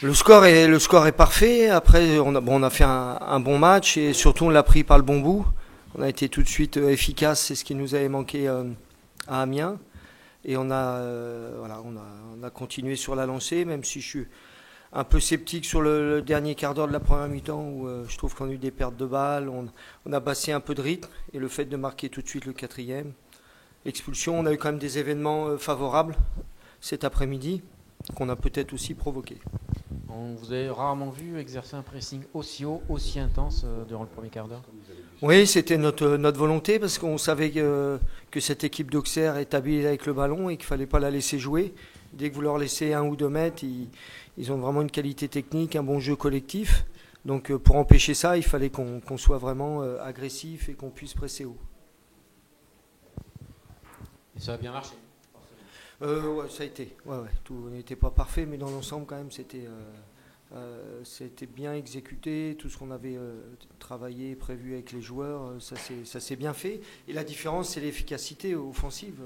Le score est parfait. Après, on a fait un bon match et surtout on l'a pris par le bon bout. On a été tout de suite efficace, c'est ce qui nous avait manqué à Amiens. Et on a continué sur la lancée, même si je suis un peu sceptique sur le dernier quart d'heure de la première mi-temps où je trouve qu'on a eu des pertes de balles. On a baissé un peu de rythme et le fait de marquer tout de suite le quatrième. L'expulsion, on a eu quand même des événements favorables cet après-midi qu'on a peut-être aussi provoqués. On vous a rarement vu exercer un pressing aussi haut, aussi intense durant le premier quart d'heure. Oui, c'était notre volonté parce qu'on savait que cette équipe d'Auxerre est habile avec le ballon et qu'il ne fallait pas la laisser jouer. Dès que vous leur laissez 1 ou 2 mètres, ils ont vraiment une qualité technique, un bon jeu collectif. Donc pour empêcher ça, il fallait qu'on soit vraiment agressif et qu'on puisse presser haut. Et ça a bien marché. Ouais, ça a été. Ouais. Tout n'était pas parfait, mais dans l'ensemble, quand même, c'était bien exécuté. Tout ce qu'on avait travaillé, prévu avec les joueurs, ça s'est bien fait. Et la différence, c'est l'efficacité offensive.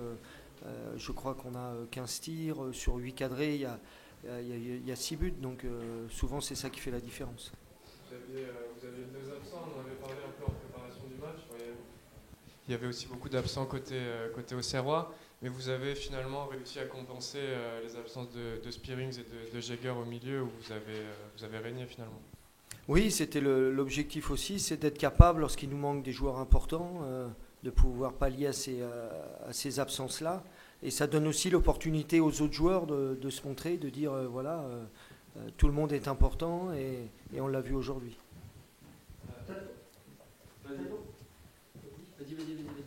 Je crois qu'on a 15 tirs sur 8 cadrés. Il y a 6 buts, donc souvent, c'est ça qui fait la différence. Vous aviez 2 absents, on en avait parlé un peu en préparation du match. Il y avait aussi beaucoup d'absents côté Auxerrois. Mais vous avez finalement réussi à compenser les absences de Spearings et de Jäger au milieu où vous avez régné finalement. Oui, c'était l'objectif aussi, c'est d'être capable, lorsqu'il nous manque des joueurs importants, de pouvoir pallier à ces absences-là. Et ça donne aussi l'opportunité aux autres joueurs de se montrer, de dire tout le monde est important et on l'a vu aujourd'hui.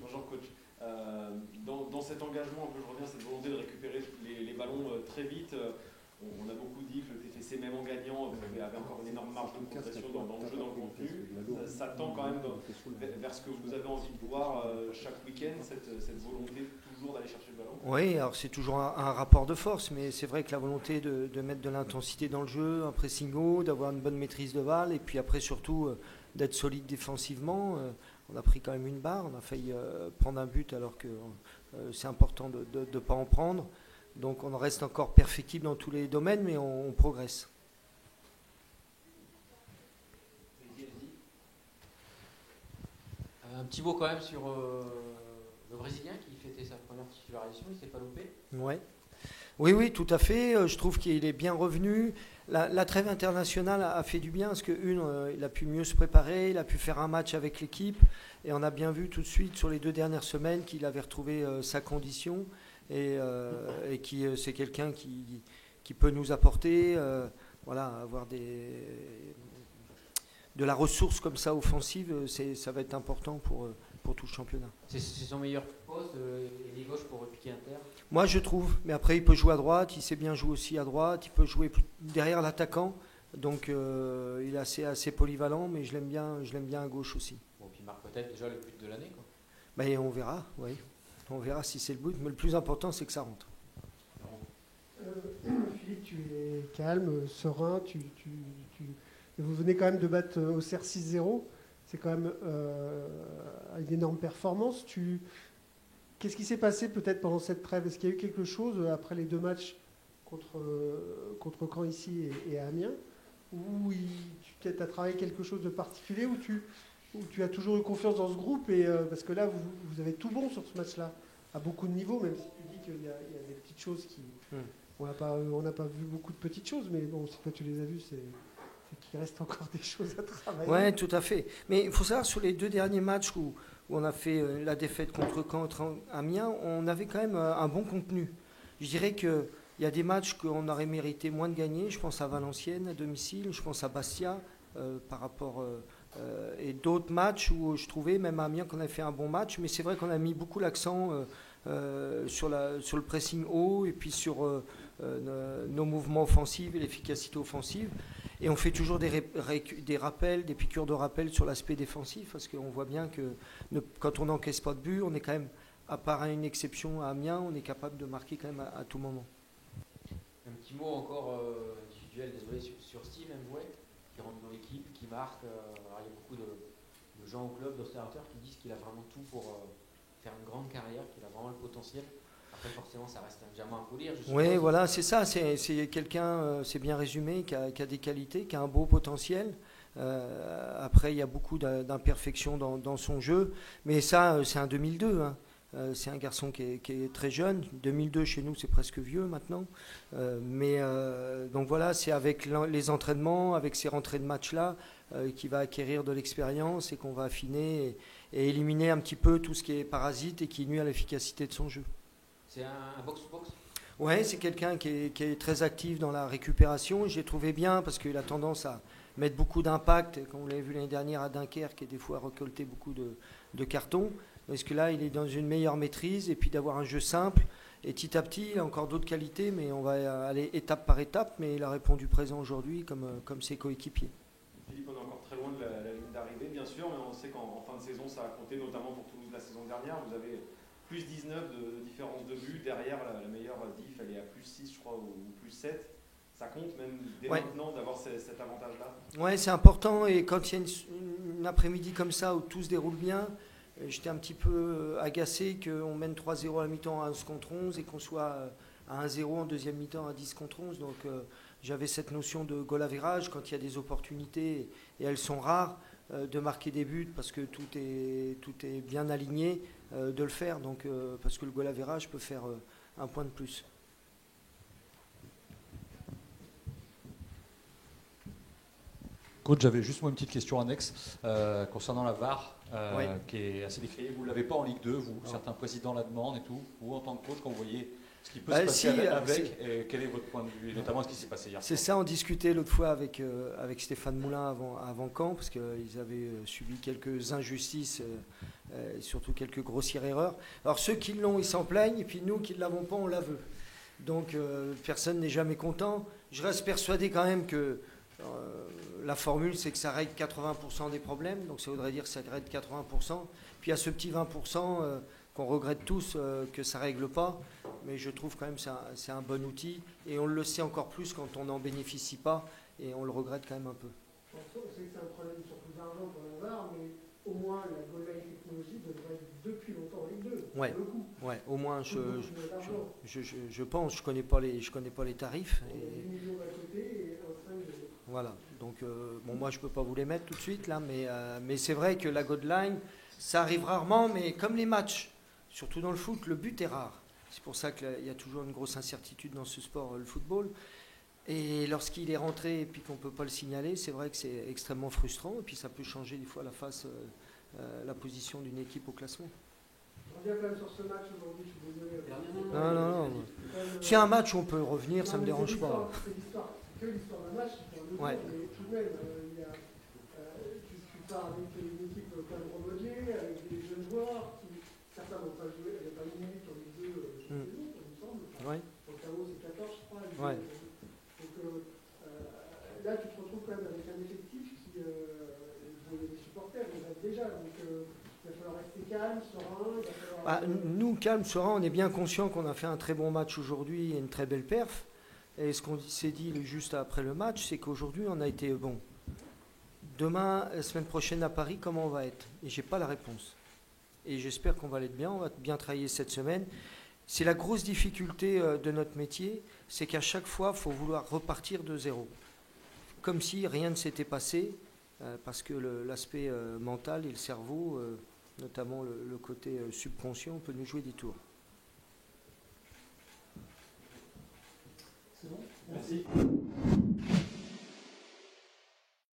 Bonjour coach. Dans cet engagement, un peu, je reviens à cette volonté de récupérer les ballons très vite. On a beaucoup dit que le TFC, même en gagnant, avait encore une énorme marge de progression dans le jeu, dans le contenu. Ça tend quand même vers ce que vous avez envie de voir chaque week-end, cette volonté toujours d'aller chercher le ballon. Oui, alors c'est toujours un rapport de force, mais c'est vrai que la volonté de mettre de l'intensité dans le jeu, un pressing haut, d'avoir une bonne maîtrise de balle, et puis après surtout d'être solide défensivement. On a pris quand même une barre, on a failli prendre un but alors que c'est important de ne pas en prendre. Donc on reste encore perfectible dans tous les domaines, mais on progresse. Un petit mot quand même sur le Brésilien qui fêtait sa première titularisation, il ne s'est pas loupé. Ouais. Oui, tout à fait. Je trouve qu'il est bien revenu. La trêve internationale a fait du bien parce il a pu mieux se préparer, il a pu faire un match avec l'équipe et on a bien vu tout de suite sur les 2 dernières semaines qu'il avait retrouvé sa condition et qui c'est quelqu'un qui peut nous apporter avoir de la ressource comme ça offensive, ça va être important pour tout le championnat. C'est son meilleur poste, ailier gauche pour repiquer inter. Moi je trouve, mais après il peut jouer à droite, il sait bien jouer aussi à droite, il peut jouer derrière l'attaquant, donc il est assez polyvalent, mais je l'aime bien à gauche aussi. Bon, puis il marque peut-être déjà le but de l'année, quoi. Ben, on verra, oui. On verra si c'est le but, mais le plus important c'est que ça rentre. Philippe, tu es calme, serein, vous venez quand même de battre Auxerre 6-0, c'est quand même une énorme performance. Qu'est-ce qui s'est passé peut-être pendant cette trêve? Est-ce qu'il y a eu quelque chose après les 2 matchs contre Caen ici et à Amiens où tu as travaillé quelque chose de particulier, où tu as toujours eu confiance dans ce groupe parce que là vous avez tout bon sur ce match-là à beaucoup de niveaux, même si tu dis qu'il y a des petites choses qui... On n'a pas vu beaucoup de petites choses, mais bon, si toi tu les as vues, c'est qu'il reste encore des choses à travailler. Oui, tout à fait. Mais il faut savoir, sur les 2 derniers matchs où on a fait la défaite contre Caen, Amiens, on avait quand même un bon contenu. Je dirais qu'il y a des matchs qu'on aurait mérité moins de gagner. Je pense à Valenciennes, à domicile, je pense à Bastia, par rapport... et d'autres matchs où je trouvais, même à Amiens, qu'on avait fait un bon match. Mais c'est vrai qu'on a mis beaucoup l'accent sur le pressing haut et puis sur nos mouvements offensifs et l'efficacité offensive. Et on fait toujours des rappels, des piqûres de rappel sur l'aspect défensif, parce qu'on voit bien que quand on n'encaisse pas de but, on est quand même, à part une exception à Amiens, on est capable de marquer quand même à tout moment. Un petit mot encore individuel, désolé, sur Steve Mboué, qui rentre dans l'équipe, qui marque. Alors il y a beaucoup de gens au club, d'observateurs qui disent qu'il a vraiment tout pour faire une grande carrière, qu'il a vraiment le potentiel. Après, forcément, ça reste un diamant à polir. Je Oui, suppose. voilà, c'est ça. C'est quelqu'un, c'est bien résumé, qui a des qualités, qui a un beau potentiel. Après, il y a beaucoup d'imperfections dans son jeu. Mais ça, c'est un 2002. Hein. C'est un garçon qui est très jeune. 2002, chez nous, c'est presque vieux maintenant. Donc voilà, c'est avec les entraînements, avec ces rentrées de match-là, qu'il va acquérir de l'expérience et qu'on va affiner et éliminer un petit peu tout ce qui est parasite et qui nuit à l'efficacité de son jeu. C'est un box-to-box. Ouais, c'est quelqu'un qui est très actif dans la récupération. J'ai trouvé bien parce qu'il a tendance à mettre beaucoup d'impact, comme vous l'avez vu l'année dernière à Dunkerque, et des fois à récolter beaucoup de cartons. Parce que là, il est dans une meilleure maîtrise et puis d'avoir un jeu simple. Et petit à petit, il a encore d'autres qualités, mais on va aller étape par étape. Mais il a répondu présent aujourd'hui comme ses coéquipiers. Philippe, on est encore très loin de la ligne d'arrivée, bien sûr, mais on sait qu'en fin de saison, ça a compté, notamment pour Toulouse la saison dernière. Vous avez plus 19 de différence de but. Derrière, la meilleure diff, elle est à plus 6, je crois, ou plus 7. Ça compte même dès maintenant d'avoir cet avantage-là. Ouais, c'est important. Et quand il y a une après-midi comme ça où tout se déroule bien, j'étais un petit peu agacé qu'on mène 3-0 à la mi-temps à 11 contre 11 et qu'on soit à 1-0 en deuxième mi-temps à 10 contre 11. Donc j'avais cette notion de goal average quand il y a des opportunités, et elles sont rares, de marquer des buts parce que tout est bien aligné, de le faire. Donc, parce que le goal average peut faire un point de plus. Coach, j'avais juste moi une petite question annexe concernant la VAR, Oui. qui est assez décriée. Vous ne l'avez pas en Ligue 2, vous, certains présidents la demandent et tout. Vous, en tant que coach, quand vous voyez ce qui peut se passer avec et quel est votre point de vue, et notamment ce qui s'est passé hier soir. C'est ça, on discutait l'autre fois avec Stéphane Moulin avant Caen, parce qu'ils avaient subi quelques injustices, et surtout quelques grossières erreurs. Alors ceux qui l'ont, ils s'en plaignent, et puis nous qui ne l'avons pas, on la veut. Donc personne n'est jamais content. Je reste persuadé quand même que la formule, c'est que ça règle 80% des problèmes, donc ça voudrait dire que ça règle 80%. Puis il y a ce petit 20% qu'on regrette tous que ça ne règle pas, mais je trouve quand même que c'est un bon outil, et on le sait encore plus quand on n'en bénéficie pas, et on le regrette quand même un peu. On sait que c'est un problème surtout d'argent pour la VAR, mais au moins la goal line technologie devrait être depuis longtemps en Ligue 2. Ouais. Pour le coup. Ouais, au moins je pense, je connais pas les tarifs. Il y a 10 millions d'un côté et un 5 de l'autre. Voilà, donc moi je peux pas vous les mettre tout de suite là, mais c'est vrai que la goal line, ça arrive rarement, mais comme les matchs, surtout dans le foot, le but est rare. C'est pour ça qu'il y a toujours une grosse incertitude dans ce sport, le football. Et lorsqu'il est rentré et puis qu'on ne peut pas le signaler, c'est vrai que c'est extrêmement frustrant, et puis ça peut changer des fois la position d'une équipe au classement. Je reviens quand même sur ce match aujourd'hui, je suis désolé. Non. Si un match on peut revenir, ça ne me dérange pas. C'est l'histoire, c'est que l'histoire d'un match, pour le coup, Ouais. mais tout de même, tu pars avec une équipe quand même remodelée, avec des jeunes joueurs, certains n'ont pas joué, il n'y a pas une minute en Ligue 2 cette saison, il me semble. Ouais. Au KO, c'est 14, je crois. Ouais. Donc là, tu te retrouves quand même avec un effectif qui, les supporters, ils restent déjà. Donc il va falloir rester calme, serein. Nous, calme, serein, on est bien conscient qu'on a fait un très bon match aujourd'hui et une très belle perf. Et ce qu'on s'est dit juste après le match, c'est qu'aujourd'hui, on a été bon. Demain, la semaine prochaine à Paris, comment on va être? Et j'ai pas la réponse. Et j'espère qu'on va l'être bien, on va bien travailler cette semaine. C'est la grosse difficulté de notre métier, c'est qu'à chaque fois, il faut vouloir repartir de zéro. Comme si rien ne s'était passé, parce que l'aspect mental et le cerveau, notamment le côté subconscient, peut nous jouer des tours. C'est bon ? Merci.